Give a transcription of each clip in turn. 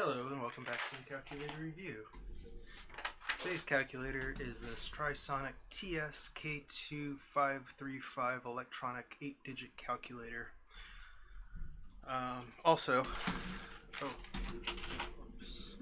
Hello and welcome back to the calculator review. Today's calculator is this Trisonic TS-K2535 electronic 8-digit calculator. Also, oops.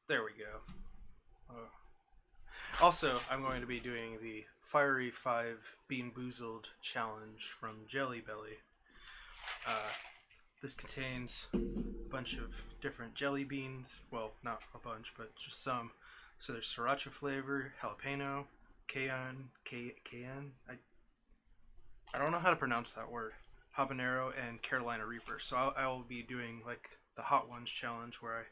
There we go. Also, I'm going to be doing the Fiery 5 Bean Boozled challenge from Jelly Belly. This contains a bunch of different jelly beans. Well, not a bunch, but just some. So there's Sriracha flavor, jalapeno, cayenne. I don't know how to pronounce that word. Habanero and Carolina Reaper. So I will be doing like the Hot Ones challenge, where I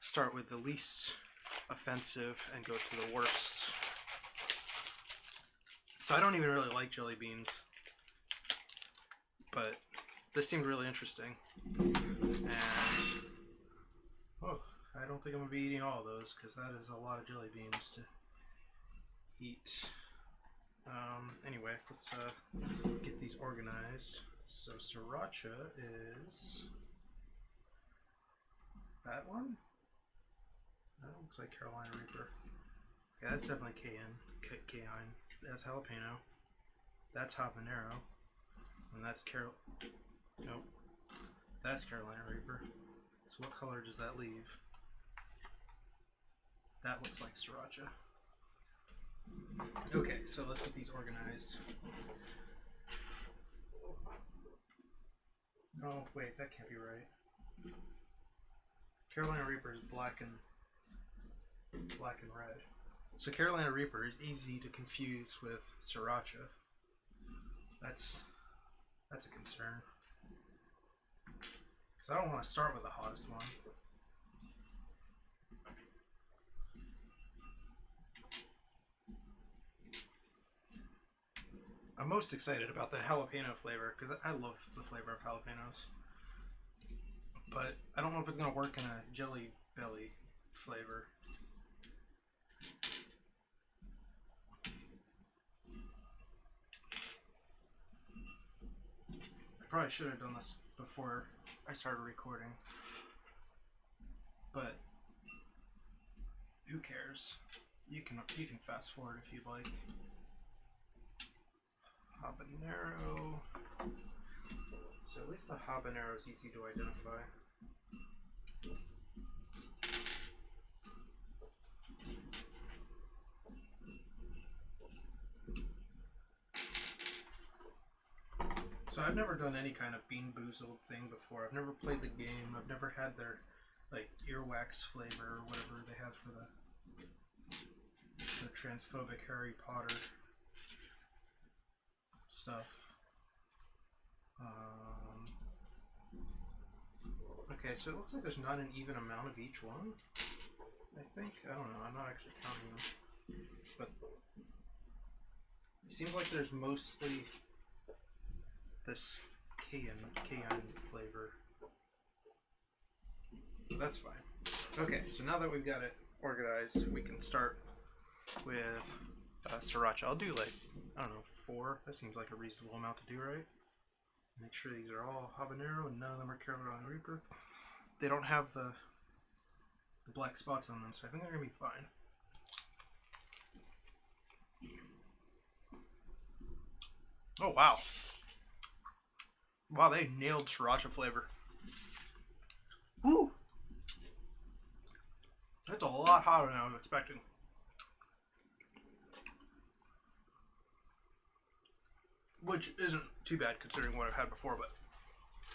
start with the least offensive and go to the worst. So I don't even really like jelly beans, but this seemed really interesting. And I don't think I'm going to be eating all of those, because that is a lot of jelly beans to eat. Anyway, let's get these organized. So Sriracha is that one? That looks like Carolina Reaper. Okay, that's definitely cayenne. That's jalapeno. That's habanero. And that's nope. That's Carolina Reaper. So what color does that leave? That looks like Sriracha. Okay, so let's get these organized. Oh, wait, that can't be right. Carolina Reaper is black and red. So Carolina Reaper is easy to confuse with Sriracha. That's a concern. Because I don't want to start with the hottest one. I'm most excited about the jalapeno flavor, because I love the flavor of jalapenos. But I don't know if it's going to work in a Jelly Belly flavor. I probably should have done this before I started recording, but who cares? You can fast forward if you'd like. Habanero. So at least the habanero is easy to identify. So I've never done any kind of Bean Boozled thing before. I've never played the game. I've never had their like earwax flavor or whatever they have for the transphobic Harry Potter stuff. Okay, so it looks like there's not an even amount of each one. I think, I don't know, I'm not actually counting them, but it seems like there's mostly this cayenne flavor. But that's fine. Okay, so now that we've got it organized, we can start with Sriracha. I'll do like, I don't know, 4. That seems like a reasonable amount to do, right? Make sure these are all habanero and none of them are Carolina Reaper. They don't have the black spots on them, so I think they're going to be fine. Oh, wow. Wow, they nailed Sriracha flavor. Woo! That's a lot hotter than I was expecting. Which isn't too bad considering what I've had before, but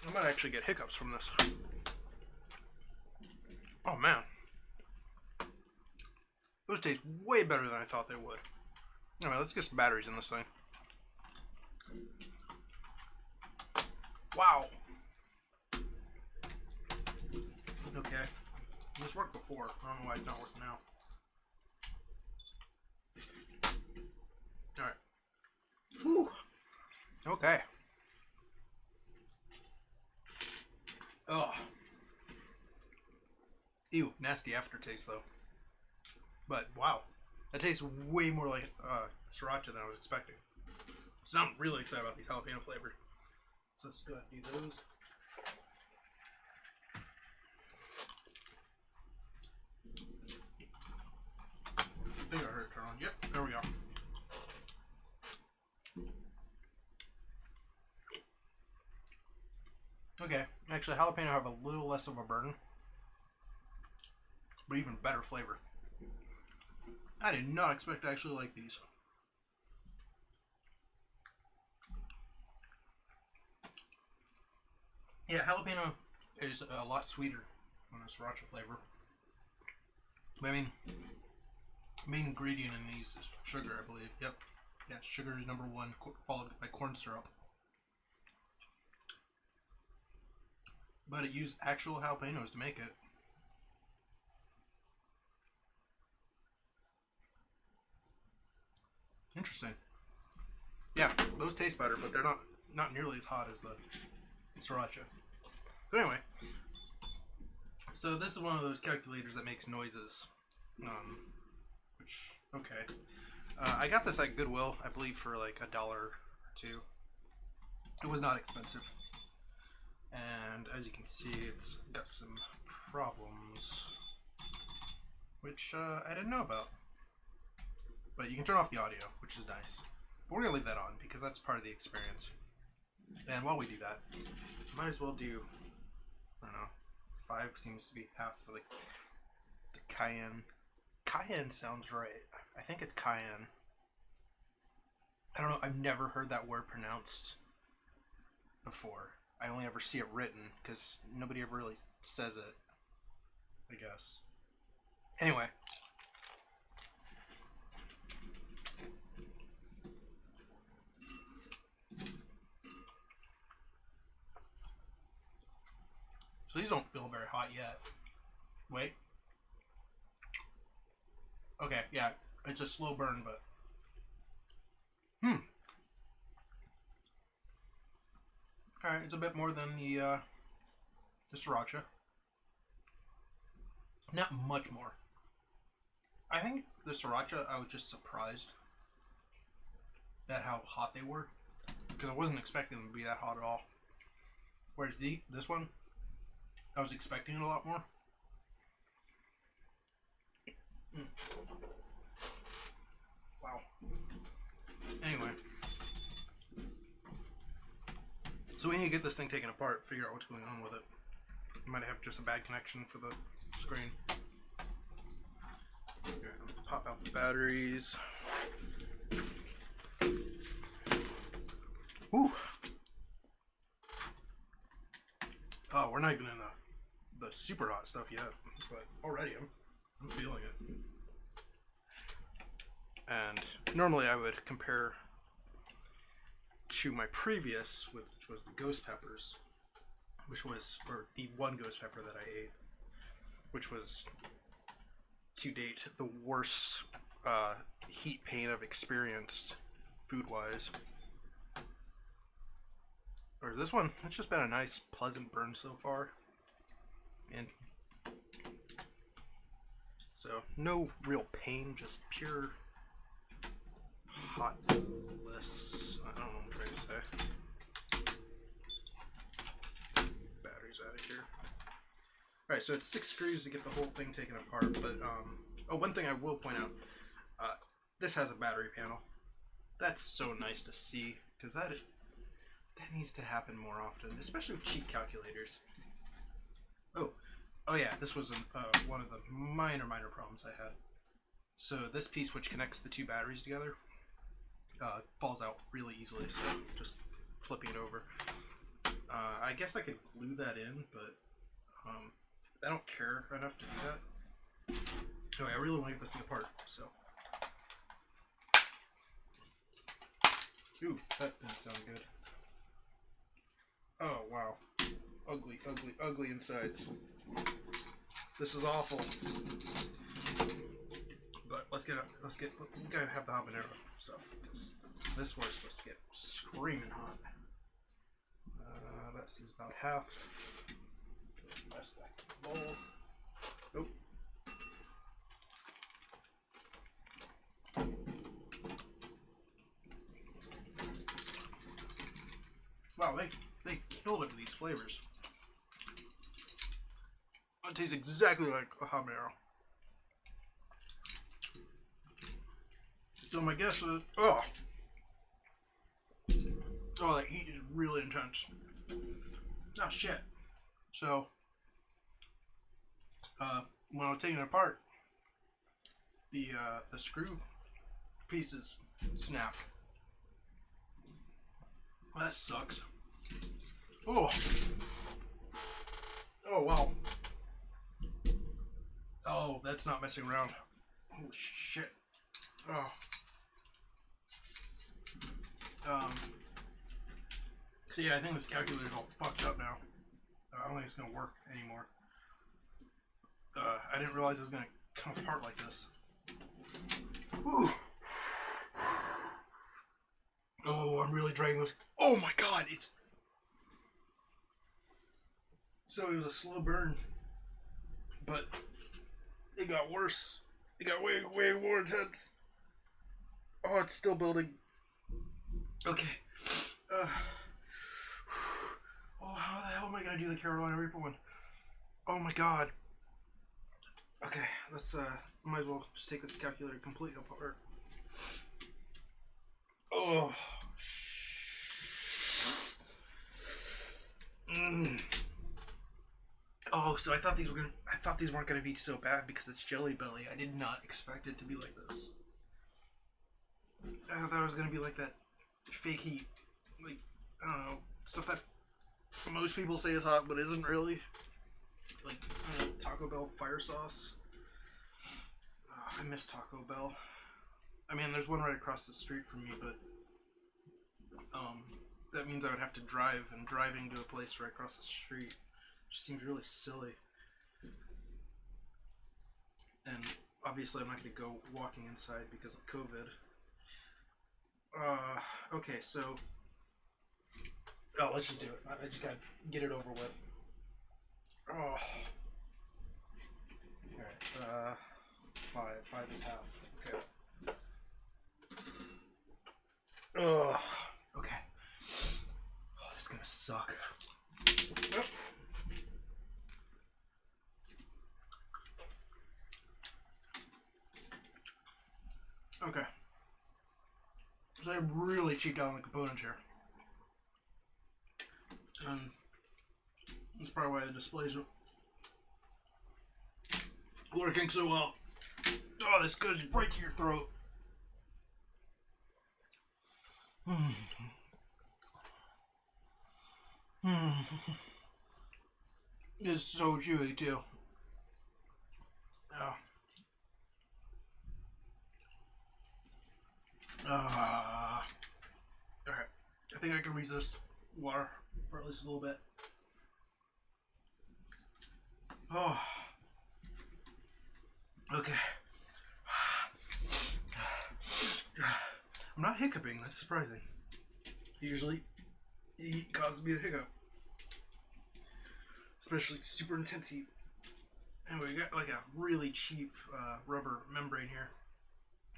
I might actually get hiccups from this. Oh man. Those taste way better than I thought they would. Anyway, let's get some batteries in this thing. Wow. Okay. This worked before. I don't know why it's not working now. Alright. Whew. Okay. Oh. Ew, nasty aftertaste though. But wow, that tastes way more like Sriracha than I was expecting. So now I'm really excited about these jalapeno flavor. So let's go ahead and do those. I think I heard it turn on. Yep, there we go. Okay, actually jalapeno have a little less of a burn, but even better flavor. I did not expect to actually like these. Yeah, jalapeno is a lot sweeter than the sriracha flavor. I mean, main ingredient in these is sugar, I believe. Yep. Yeah, sugar is number one, followed by corn syrup. But it used actual jalapenos to make it. Interesting. Yeah, those taste better, but they're not nearly as hot as the sriracha. But anyway, so this is one of those calculators that makes noises. Which, okay. I got this at Goodwill, I believe, for like $1 or $2. It was not expensive. And as you can see, it's got some problems, which I didn't know about. But you can turn off the audio, which is nice. But we're going to leave that on because that's part of the experience. And while we do that, might as well do, I don't know, 5 seems to be half of the cayenne. Cayenne sounds right. I think it's cayenne. I don't know, I've never heard that word pronounced before. I only ever see it written because nobody ever really says it, I guess. Anyway. So these don't feel very hot yet. Wait. Okay, yeah, it's a slow burn, but... Alright, it's a bit more than the sriracha. Not much more. I think the sriracha, I was just surprised at how hot they were. Because I wasn't expecting them to be that hot at all. Whereas this one, I was expecting it a lot more. Wow. Anyway. So we need to get this thing taken apart, figure out what's going on with it. You might have just a bad connection for the screen. Okay, pop out the batteries. Ooh. Oh, we're not even in the super hot stuff yet, but already I'm feeling it. And normally I would compare to my previous, which was the ghost peppers, or the one ghost pepper that I ate, which was to date the worst heat pain I've experienced food-wise. Or this one, it's just been a nice, pleasant burn so far. And so, no real pain, just pure hot bliss. I don't know what I'm trying to say. Batteries out of here. Alright, so it's 6 screws to get the whole thing taken apart, but, oh, one thing I will point out, this has a battery panel. That's so nice to see, because that needs to happen more often, especially with cheap calculators. Oh yeah, this was one of the minor problems I had. So this piece, which connects the 2 batteries together, falls out really easily, so just flipping it over. I guess I could glue that in, but I don't care enough to do that. Anyway, I really want to get this thing apart, so. Ooh, that didn't sound good. Oh, wow. Ugly, ugly, ugly insides. This is awful. But we gotta have the habanero stuff, because this one's supposed to get screaming hot. That seems about half. Rest back in the bowl. Oh. Wow, they killed it with these flavors. It tastes exactly like a habanero. So my guess is, oh, that heat is really intense. Oh shit. So, when I was taking it apart, the screw pieces snapped. Well, that sucks. Oh. Oh wow. Oh, that's not messing around. Holy shit. Oh. So yeah, I think this calculator's all fucked up now. I don't think it's gonna work anymore. I didn't realize it was gonna come apart like this. Whew. Oh, I'm really dragging this. Oh my god, it's... So it was a slow burn, but it got worse. It got way, way more intense. Oh, it's still building. Okay. Oh, how the hell am I gonna do the Carolina Reaper one? Oh my god. Okay, let's might as well just take this calculator completely apart. Oh. Oh, so I thought these weren't gonna be so bad because it's Jelly Belly. I did not expect it to be like this. I thought it was gonna be like that fake heat, like, I don't know, stuff that most people say is hot but isn't really. Like, I don't know, Taco Bell fire sauce. Oh, I miss Taco Bell. I mean, there's one right across the street from me, but that means I would have to drive, and driving to a place right across the street just seems really silly. And obviously I'm not going to go walking inside because of COVID. Okay, so... Oh, let's just do it. I just gotta get it over with. Oh. Alright, 5. 5 is half. Okay. Ugh. Okay. Oh, this is gonna suck. Yep. Okay. So I really cheaped out on the components here. And that's probably why the displays are working so well. Oh, this goes right to your throat. It's so chewy too. Oh. Alright. I think I can resist water for at least a little bit. Oh. Okay. I'm not hiccuping, that's surprising. Usually, heat causes me to hiccup. Especially super intense heat. Anyway, we got like a really cheap rubber membrane here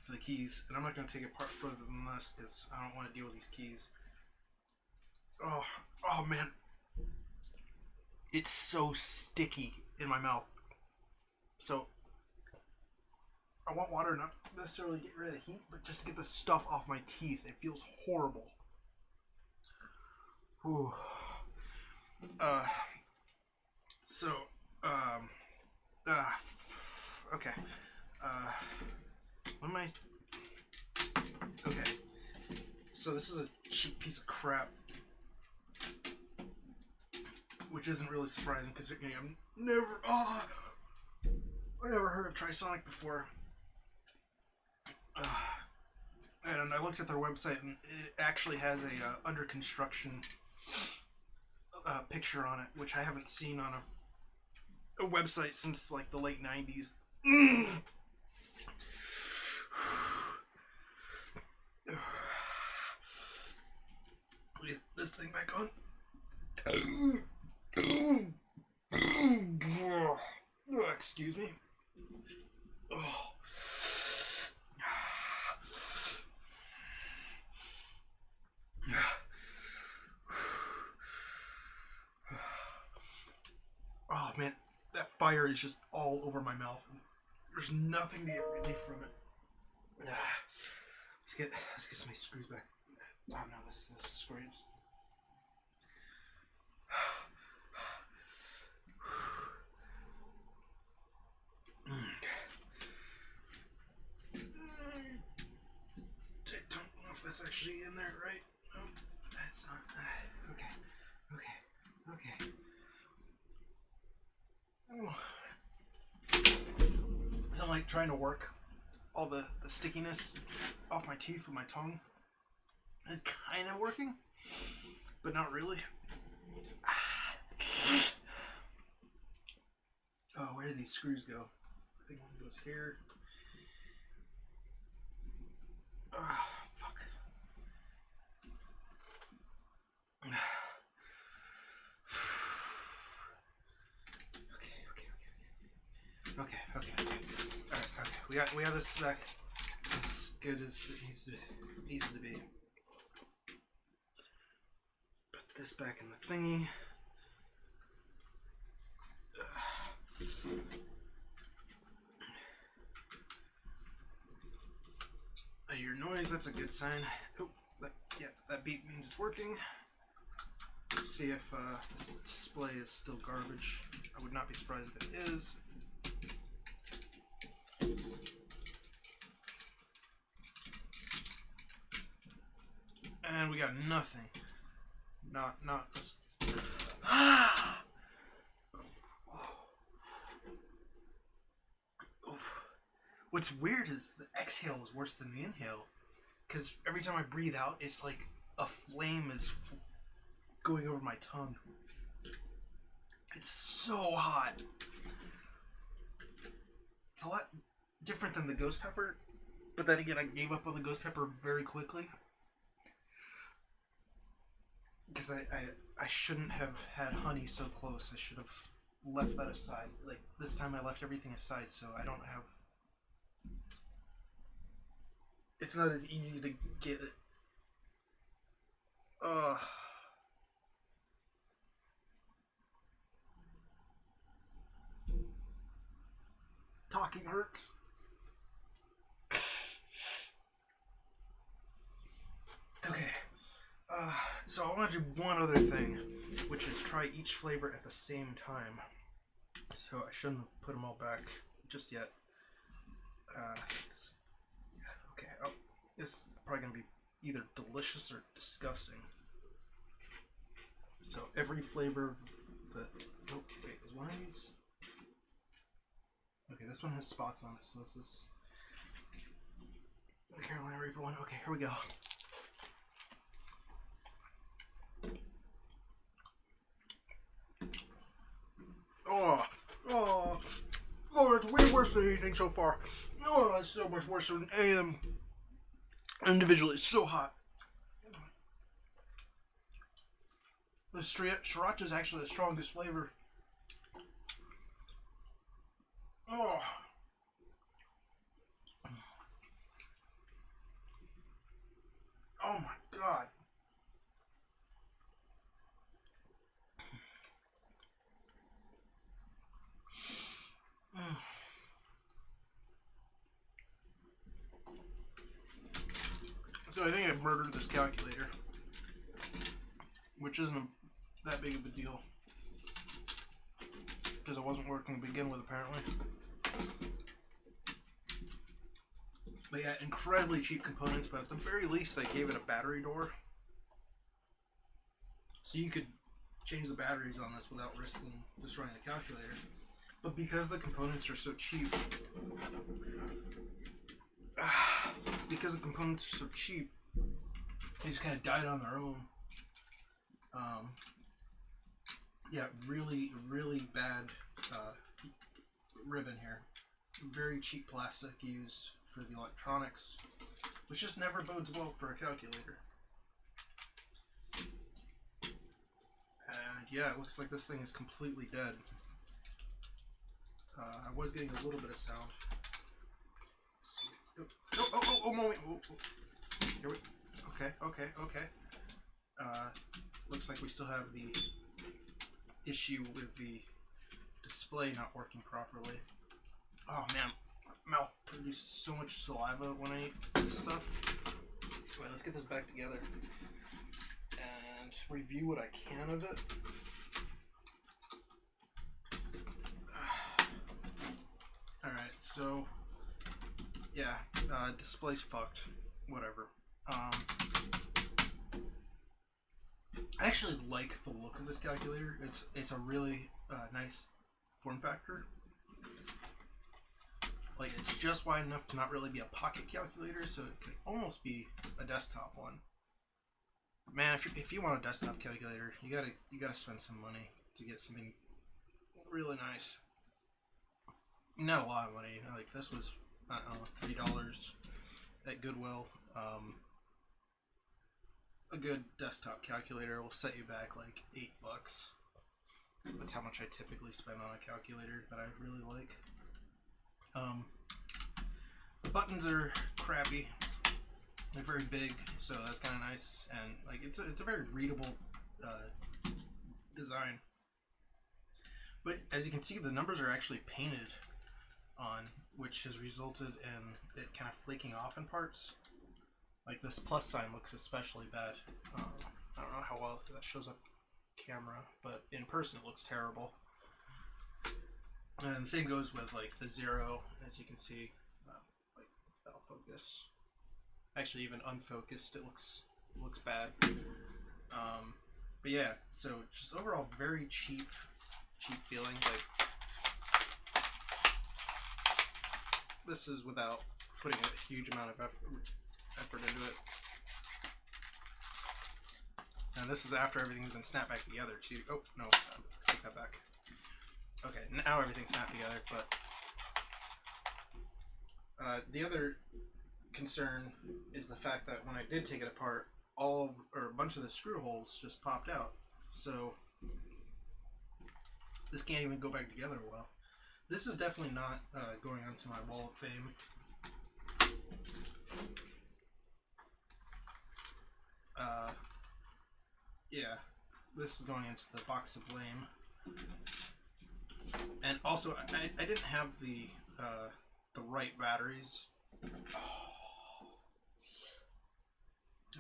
for the keys, and I'm not going to take it apart further than this because I don't want to deal with these keys. Oh man. It's so sticky in my mouth. So, I want water not necessarily to get rid of the heat, but just to get the stuff off my teeth. It feels horrible. Whew. Okay. What am I... Okay. So this is a cheap piece of crap. Which isn't really surprising, because I never heard of Trisonic before. And I looked at their website, and it actually has a under construction picture on it, which I haven't seen on a website since like the late 90s. Get this thing back on. Excuse me. Oh. wire is just all over my mouth. And there's nothing to get relief from it. Let's get some of these screws back. Oh no, this is the screws. I don't know if that's actually in there, right? No, that's not. Okay. So I'm like trying to work all the stickiness off my teeth with my tongue. It's kind of working, but not really. Oh, where do these screws go? I think one goes here. Oh, fuck. Okay. Alright, okay. We have this back as good as it needs to be. Put this back in the thingy. I hear noise, that's a good sign. Oh, that beep means it's working. Let's see if this display is still garbage. I would not be surprised if it is. And we got nothing. Not this. What's weird is the exhale is worse than the inhale, because every time I breathe out, it's like a flame is going over my tongue. It's so hot. It's a lot different than the ghost pepper, but then again, I gave up on the ghost pepper very quickly. Because I shouldn't have had honey so close. I should have left that aside. Like, this time I left everything aside, so I don't have... It's not as easy to get it. Ugh. Talking hurts. Okay. So I want to do one other thing, which is try each flavor at the same time. So I shouldn't have put them all back just yet. Okay. Oh, this is probably gonna be either delicious or disgusting. So every flavor of the... Oh, wait, was one of these? Okay, this one has spots on it, so this is the Carolina Reaper one. Okay, here we go. Oh, that's way worse than anything so far. Oh, that's so much worse than any of them individually. It's so hot. The Sriracha is actually the strongest flavor. Oh. Oh my god. So I think I murdered this calculator, which isn't that big of a deal, because it wasn't working to begin with, apparently. But yeah, incredibly cheap components, but at the very least they gave it a battery door. So you could change the batteries on this without risking destroying the calculator. But because the components are so cheap, they just kind of died on their own. Yeah, really bad ribbon here. Very cheap plastic used for the electronics, which just never bodes well for a calculator. And yeah, it looks like this thing is completely dead. I was getting a little bit of sound. Oh, moment. Here we... Okay. Looks like we still have the issue with the display not working properly. Oh man, my mouth produces so much saliva when I eat this stuff. Anyway, let's get this back together and review what I can of it. Alright, so yeah, display's fucked. Whatever. I actually like the look of this calculator. It's a really nice form factor. Like, it's just wide enough to not really be a pocket calculator, so it can almost be a desktop one. Man, if you want a desktop calculator, you gotta spend some money to get something really nice. Not a lot of money. Like, this was, I don't know, $3 at Goodwill. A good desktop calculator will set you back like $8. That's how much I typically spend on a calculator that I really like. The buttons are crappy. They're very big, so that's kind of nice, and like it's a very readable design. But as you can see, the numbers are actually painted on, which has resulted in it kind of flaking off in parts. Like this plus sign looks especially bad. I don't know how well that shows up camera, but in person it looks terrible. And the same goes with like the 0, as you can see. Like that'll focus. Actually, even unfocused, it looks bad. But yeah, so just overall very cheap feeling. Like this is without putting a huge amount of effort into it. And this is after everything's been snapped back together too. Oh no, take that back. Okay, now everything's snapped together. But the other concern is the fact that when I did take it apart, a bunch of the screw holes just popped out. So this can't even go back together well. This is definitely not going onto my wall of fame. Yeah, this is going into the box of lame. And also, I didn't have the right batteries.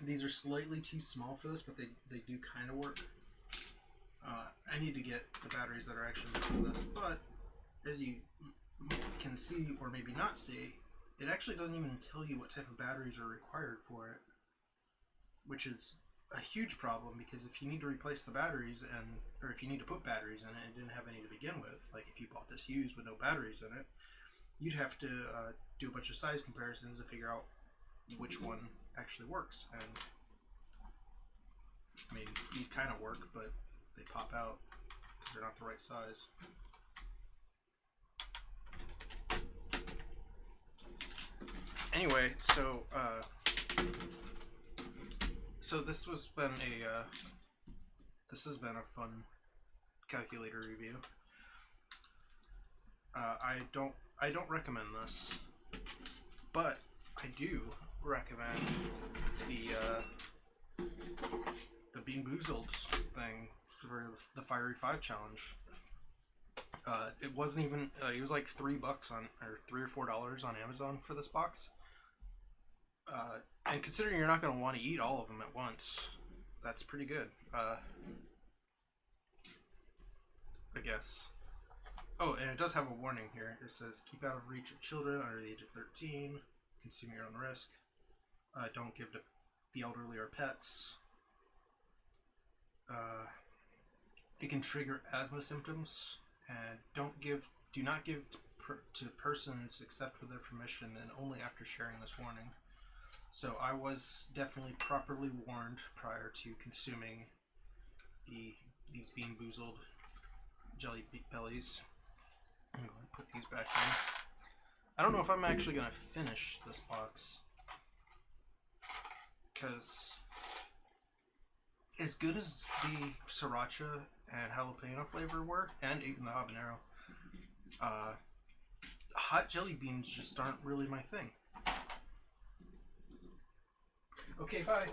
These are slightly too small for this, but they do kind of work. I need to get the batteries that are actually made for this, but as you can see, or maybe not see, it actually doesn't even tell you what type of batteries are required for it, which is a huge problem, because if you need to replace the batteries, or if you need to put batteries in it and didn't have any to begin with, like if you bought this used with no batteries in it, you'd have to do a bunch of size comparisons to figure out which one actually works. And I mean, these kind of work, but they pop out because they're not the right size. Anyway, so this has been a fun calculator review. I don't recommend this, but I do recommend the Bean Boozled thing for the Fiery 5 challenge. It wasn't even it was like $3 on, or $3 or $4 on Amazon for this box. And considering you're not going to want to eat all of them at once, that's pretty good. I guess. Oh, and it does have a warning here. It says, keep out of reach of children under the age of 13, consume your own risk, don't give to the elderly or pets. It can trigger asthma symptoms, and do not give to persons except with their permission and only after sharing this warning. So I was definitely properly warned prior to consuming these Bean Boozled jelly bellies. I'm going to put these back in. I don't know if I'm actually going to finish this box, because as good as the Sriracha and jalapeno flavor were, and even the habanero, hot jelly beans just aren't really my thing. Okay, bye.